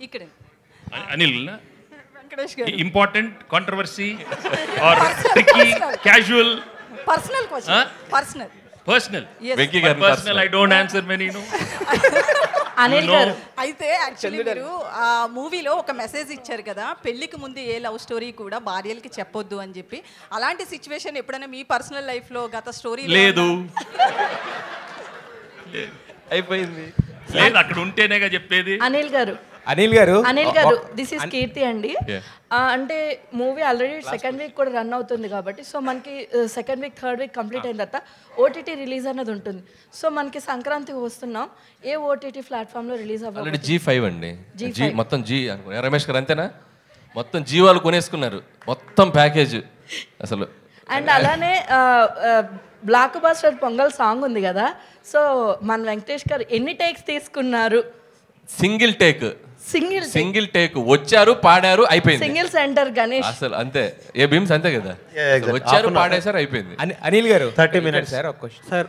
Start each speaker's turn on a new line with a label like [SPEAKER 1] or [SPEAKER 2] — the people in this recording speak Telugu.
[SPEAKER 1] ఇక్కడ
[SPEAKER 2] Anil
[SPEAKER 1] Venkatesh garu
[SPEAKER 2] important controversy or tricky casual
[SPEAKER 1] personal question personal
[SPEAKER 2] personal
[SPEAKER 1] Yes.
[SPEAKER 3] Venky garu
[SPEAKER 2] personal I don't answer many no
[SPEAKER 4] Anil garu
[SPEAKER 1] అయితే యాక్చువల్లీ మీరు ఆ మూవీలో ఒక మెసేజ్ ఇచ్చారు కదా, పెళ్లికి ముందు ఏ లవ్ స్టోరీ కూడా భార్యలకి చెప్పొద్దు అని చెప్పి. అలాంటి సిచ్యువేషన్ ఎప్పుడైనా మీ పర్సనల్ లైఫ్ లో గత స్టోరీ
[SPEAKER 2] లేదు
[SPEAKER 3] అయిపోయింది.
[SPEAKER 2] లేదు అక్కడ ఉంటేనేగా చెప్పేది.
[SPEAKER 4] అనిల్ గారు దిస్ ఇస్ కీర్తి అండి. అంటే మూవీ ఆల్రెడీ సెకండ్ వీక్ కూడా రన్ అవుతుంది కాబట్టి సో మనకి second week third week complete అయిన తర్వాత ఓటీటీ రిలీజ్ అనేది ఉంటుంది. సో మనకి సంక్రాంతికి వస్తున్నాం, ఏ ఓటీటీ ప్లాట్ఫామ్ లో రిలీజ్ అవ్వాలి?
[SPEAKER 3] ఆల్రెడీ G5 అండి. మొత్తం జీ అనుకున్నా. రమేష్ గారు అంతేనా? మొత్తం జీ వాళ్ళు కొనేసుకున్నారు మొత్తం ప్యాకేజ్ అసలు.
[SPEAKER 4] అండ్ అలానే బ్లాక్ బస్టర్ పొంగల్ సాంగ్ ఉంది కదా, సో మన వెంకటేష్ గారు ఎన్ని టేక్స్ తీసుకున్నారు?
[SPEAKER 3] సింగిల్ టేక్ వచ్చారు, పాడారు, అయిపోయింది.
[SPEAKER 4] సింగిల్ సెంటర్ గణేష్
[SPEAKER 3] అసలు అంతే. ఏ భీమ్స్ అంతే కదా, వచ్చారు, పాడేశారు, అయిపోయింది.
[SPEAKER 5] అనిల్ గారు 30 minutes సార్. ఒక క్వశ్చన్ సార్,